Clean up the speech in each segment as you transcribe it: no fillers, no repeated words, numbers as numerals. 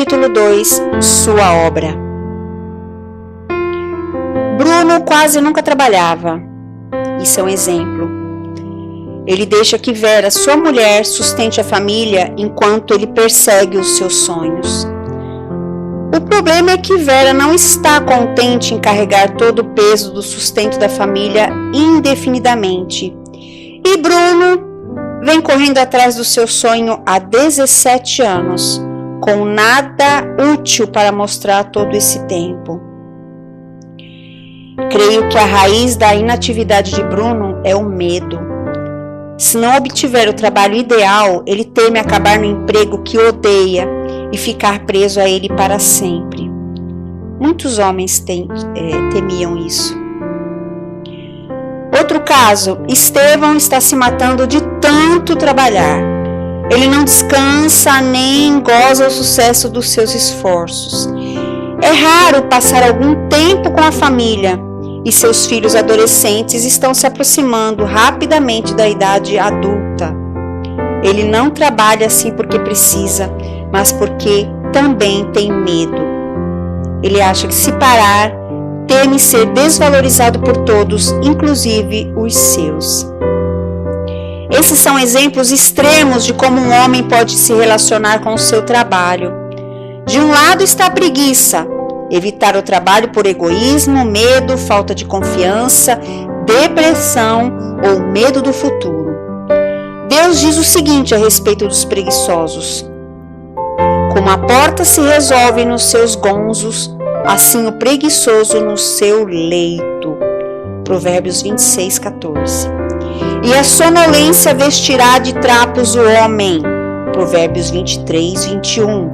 capítulo 2, sua obra. Bruno quase nunca trabalhava. Isso é um exemplo. Ele deixa que Vera, sua mulher, sustente a família enquanto ele persegue os seus sonhos. O problema é que Vera não está contente em carregar todo o peso do sustento da família indefinidamente. E Bruno vem correndo atrás do seu sonho há 17 anos, com nada útil para mostrar todo esse tempo. Creio que a raiz da inatividade de Bruno é o medo. Se não obtiver o trabalho ideal, ele teme acabar no emprego que odeia e ficar preso a ele para sempre. Muitos homens temiam isso. Outro caso, Estevão está se matando de tanto trabalhar. Ele não descansa nem goza o sucesso dos seus esforços. É raro passar algum tempo com a família e seus filhos adolescentes estão se aproximando rapidamente da idade adulta. Ele não trabalha assim porque precisa, mas porque também tem medo. Ele acha que se parar, teme ser desvalorizado por todos, inclusive os seus. Esses são exemplos extremos de como um homem pode se relacionar com o seu trabalho. De um lado está a preguiça, evitar o trabalho por egoísmo, medo, falta de confiança, depressão ou medo do futuro. Deus diz o seguinte a respeito dos preguiçosos: como a porta se resolve nos seus gonzos, assim o preguiçoso no seu leito. Provérbios 26, 14. E a sonolência vestirá de trapos o homem. Provérbios 23, 21.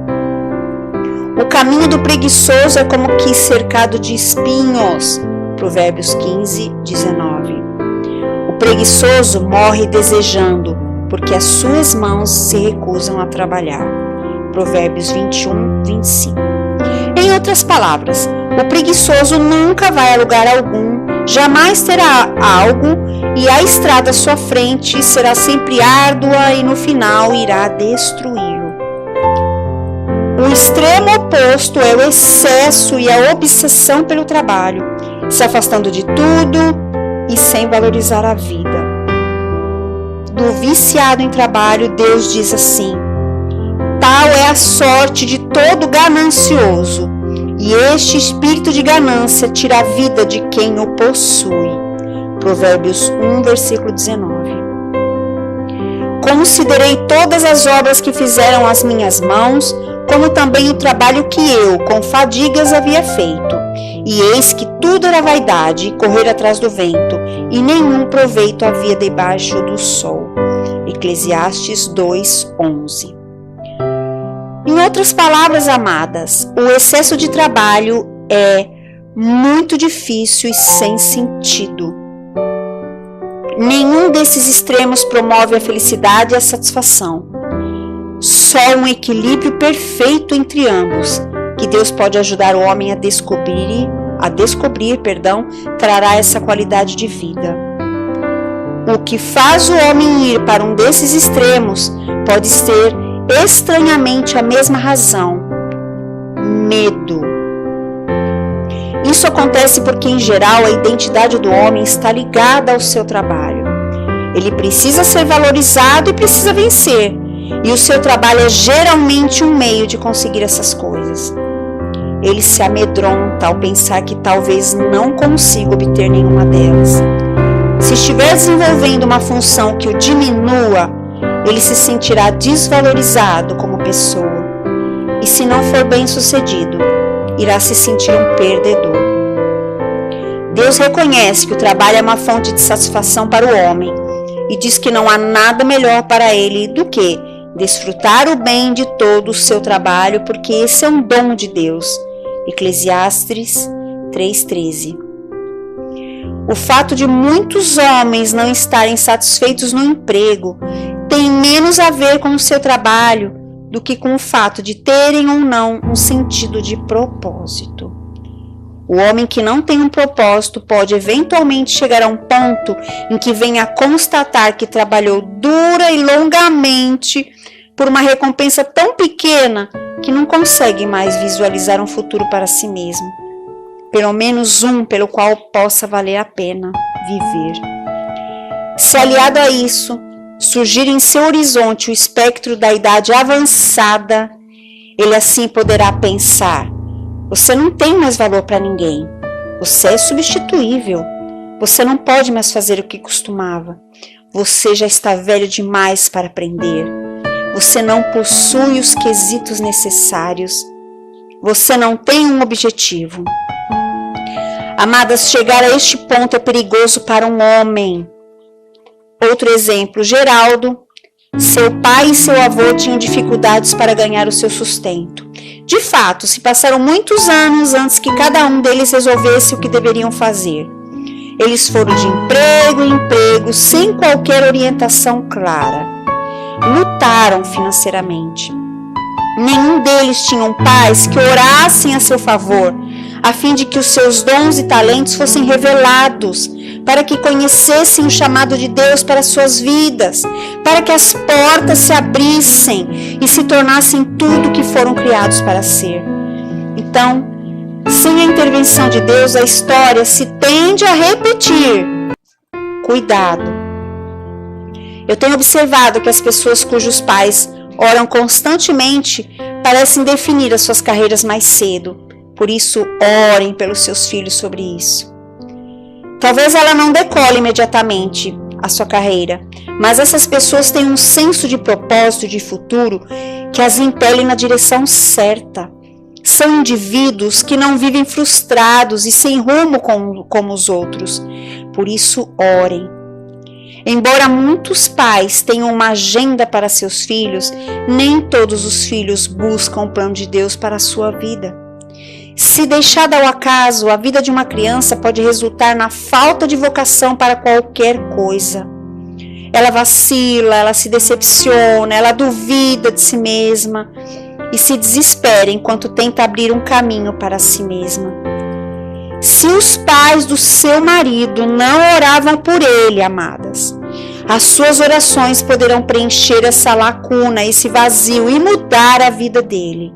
O caminho do preguiçoso é como que cercado de espinhos. Provérbios 15, 19. O preguiçoso morre desejando, porque as suas mãos se recusam a trabalhar. Provérbios 21, 25. Em outras palavras, o preguiçoso nunca vai a lugar algum, jamais terá algo e a estrada à sua frente será sempre árdua e no final irá destruí-lo. O extremo oposto é o excesso e a obsessão pelo trabalho, se afastando de tudo e sem valorizar a vida. Do viciado em trabalho, Deus diz assim: tal é a sorte de todo ganancioso, e este espírito de ganância tira a vida de quem o possui. Provérbios 1, versículo 19. Considerei todas as obras que fizeram as minhas mãos, como também o trabalho que eu, com fadigas, havia feito. E eis que tudo era vaidade e correr atrás do vento, e nenhum proveito havia debaixo do sol. Eclesiastes 2, 11. Em outras palavras, amadas, o excesso de trabalho é muito difícil e sem sentido. Nenhum desses extremos promove a felicidade e a satisfação. Só um equilíbrio perfeito entre ambos, que Deus pode ajudar o homem a descobrir, trará essa qualidade de vida. O que faz o homem ir para um desses extremos pode ser estranhamente a mesma razão: medo. Isso acontece porque, em geral, a identidade do homem está ligada ao seu trabalho. Ele precisa ser valorizado e precisa vencer, e o seu trabalho é geralmente um meio de conseguir essas coisas. Ele se amedronta ao pensar que talvez não consiga obter nenhuma delas. Se estiver desenvolvendo uma função que o diminua, ele se sentirá desvalorizado como pessoa. E se não for bem sucedido, irá se sentir um perdedor. Deus reconhece que o trabalho é uma fonte de satisfação para o homem e diz que não há nada melhor para ele do que desfrutar o bem de todo o seu trabalho, porque esse é um dom de Deus. Eclesiastes 3,13. O fato de muitos homens não estarem satisfeitos no emprego tem menos a ver com o seu trabalho do que com o fato de terem ou não um sentido de propósito. O homem que não tem um propósito pode eventualmente chegar a um ponto em que venha a constatar que trabalhou dura e longamente por uma recompensa tão pequena que não consegue mais visualizar um futuro para si mesmo, pelo menos um pelo qual possa valer a pena viver. Se aliado a isso, surgir em seu horizonte o espectro da idade avançada, ele assim poderá pensar: você não tem mais valor para ninguém, você é substituível, você não pode mais fazer o que costumava, você já está velho demais para aprender, você não possui os quesitos necessários, você não tem um objetivo. Amadas, chegar a este ponto é perigoso para um homem. Outro exemplo, Geraldo. Seu pai e seu avô tinham dificuldades para ganhar o seu sustento. De fato, se passaram muitos anos antes que cada um deles resolvesse o que deveriam fazer. Eles foram de emprego em emprego, sem qualquer orientação clara. Lutaram financeiramente. Nenhum deles tinham pais que orassem a seu favor, a fim de que os seus dons e talentos fossem revelados, para que conhecessem o chamado de Deus para suas vidas, para que as portas se abrissem e se tornassem tudo o que foram criados para ser. Então, sem a intervenção de Deus, a história se tende a repetir. Cuidado! Eu tenho observado que as pessoas cujos pais oram constantemente parecem definir as suas carreiras mais cedo. Por isso, orem pelos seus filhos sobre isso. Talvez ela não decole imediatamente a sua carreira, mas essas pessoas têm um senso de propósito, de futuro, que as impele na direção certa. São indivíduos que não vivem frustrados e sem rumo como os outros. Por isso, orem. Embora muitos pais tenham uma agenda para seus filhos, nem todos os filhos buscam o plano de Deus para a sua vida. Se deixada ao acaso, a vida de uma criança pode resultar na falta de vocação para qualquer coisa. Ela vacila, ela se decepciona, ela duvida de si mesma e se desespera enquanto tenta abrir um caminho para si mesma. Se os pais do seu marido não oravam por ele, amadas, as suas orações poderão preencher essa lacuna, esse vazio e mudar a vida dele.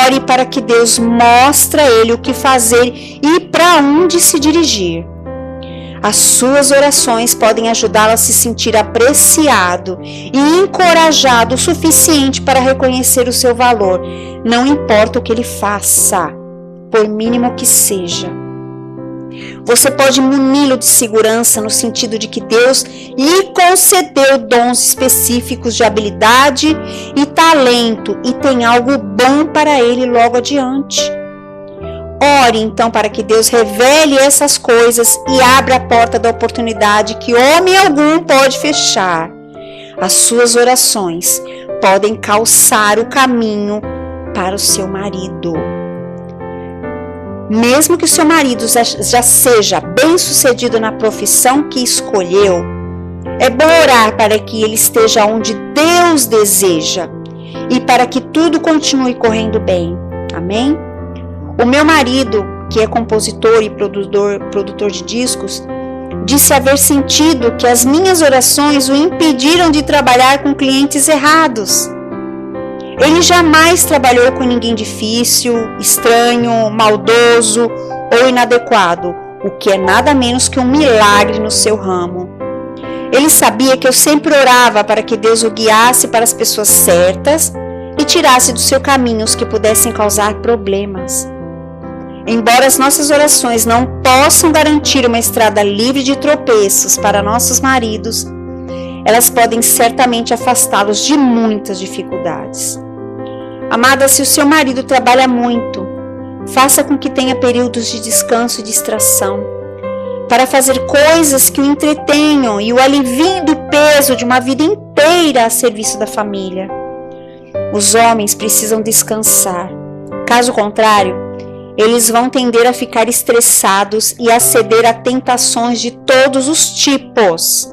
Ore para que Deus mostre a ele o que fazer e para onde se dirigir. As suas orações podem ajudá-lo a se sentir apreciado e encorajado o suficiente para reconhecer o seu valor, não importa o que ele faça, por mínimo que seja. Você pode muni-lo de segurança no sentido de que Deus lhe concedeu dons específicos de habilidade e talento e tem algo bom para ele logo adiante. Ore então para que Deus revele essas coisas e abra a porta da oportunidade que homem algum pode fechar. As suas orações podem calçar o caminho para o seu marido. Mesmo que o seu marido já seja bem-sucedido na profissão que escolheu, é bom orar para que ele esteja onde Deus deseja e para que tudo continue correndo bem. Amém? O meu marido, que é compositor e produtor de discos, disse haver sentido que as minhas orações o impediram de trabalhar com clientes errados. Ele jamais trabalhou com ninguém difícil, estranho, maldoso ou inadequado, o que é nada menos que um milagre no seu ramo. Ele sabia que eu sempre orava para que Deus o guiasse para as pessoas certas e tirasse do seu caminho os que pudessem causar problemas. Embora as nossas orações não possam garantir uma estrada livre de tropeços para nossos maridos, elas podem certamente afastá-los de muitas dificuldades. Amada, se o seu marido trabalha muito, faça com que tenha períodos de descanso e distração, para fazer coisas que o entretenham e o aliviem do peso de uma vida inteira a serviço da família. Os homens precisam descansar. Caso contrário, eles vão tender a ficar estressados e a ceder a tentações de todos os tipos.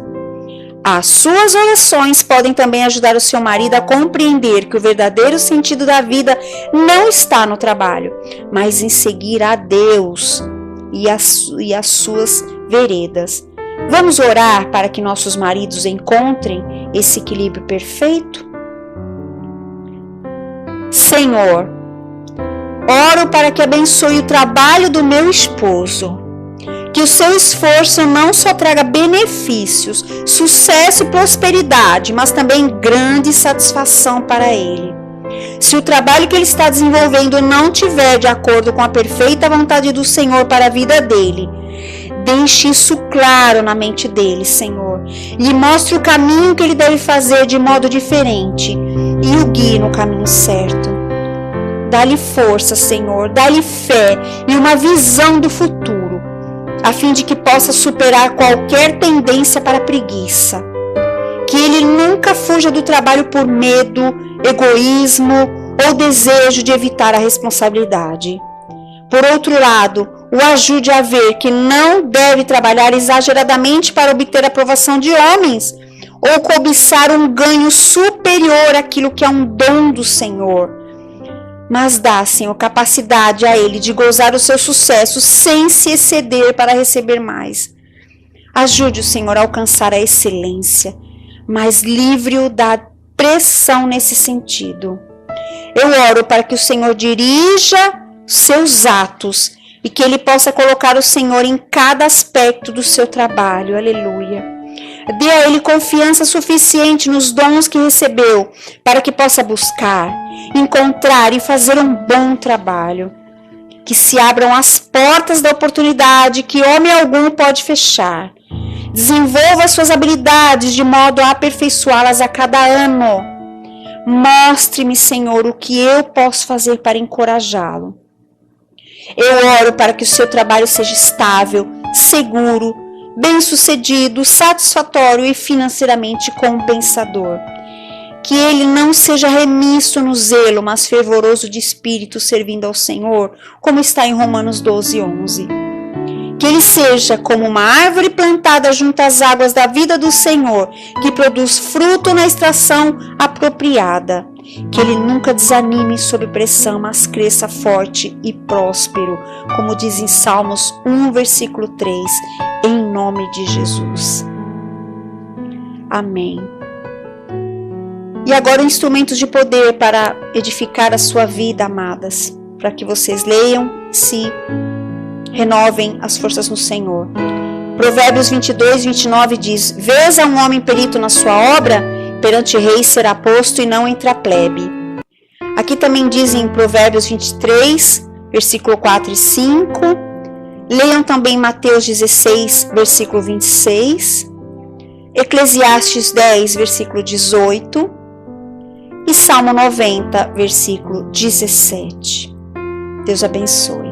As suas orações podem também ajudar o seu marido a compreender que o verdadeiro sentido da vida não está no trabalho, mas em seguir a Deus e as suas veredas. Vamos orar para que nossos maridos encontrem esse equilíbrio perfeito? Senhor, oro para que abençoe o trabalho do meu esposo, que o seu esforço não só traga benefícios, sucesso e prosperidade, mas também grande satisfação para ele. Se o trabalho que ele está desenvolvendo não tiver de acordo com a perfeita vontade do Senhor para a vida dele, deixe isso claro na mente dele, Senhor. Lhe mostre o caminho que ele deve fazer de modo diferente e o guie no caminho certo. Dá-lhe força, Senhor, dá-lhe fé e uma visão do futuro, a fim de que possa superar qualquer tendência para a preguiça. Que ele nunca fuja do trabalho por medo, egoísmo ou desejo de evitar a responsabilidade. Por outro lado, o ajude a ver que não deve trabalhar exageradamente para obter a aprovação de homens ou cobiçar um ganho superior àquilo que é um dom do Senhor. Mas dá, Senhor, capacidade a ele de gozar o seu sucesso sem se exceder para receber mais. Ajude o Senhor a alcançar a excelência, mas livre-o da pressão nesse sentido. Eu oro para que o Senhor dirija seus atos e que ele possa colocar o Senhor em cada aspecto do seu trabalho. Aleluia. Dê a ele confiança suficiente nos dons que recebeu para que possa buscar, encontrar e fazer um bom trabalho. Que se abram as portas da oportunidade que homem algum pode fechar. Desenvolva suas habilidades de modo a aperfeiçoá-las a cada ano. Mostre-me, Senhor, o que eu posso fazer para encorajá-lo. Eu oro para que o seu trabalho seja estável, seguro, bem-sucedido, satisfatório e financeiramente compensador. Que ele não seja remisso no zelo, mas fervoroso de espírito, servindo ao Senhor, como está em Romanos 12:11. Que ele seja como uma árvore plantada junto às águas da vida do Senhor, que produz fruto na estação apropriada. Que ele nunca desanime sob pressão, mas cresça forte e próspero, como diz em Salmos 1, versículo 3, em nome de Jesus. Amém. E agora instrumentos de poder para edificar a sua vida, amadas, para que vocês leiam, se renovem as forças no Senhor. Provérbios 22:29 diz: Vês a um homem perito na sua obra? Perante reis será posto e não entre a plebe. Aqui também diz em Provérbios 23, versículo 4 e 5. Leiam também Mateus 16, versículo 26. Eclesiastes 10, versículo 18. E Salmo 90, versículo 17. Deus abençoe.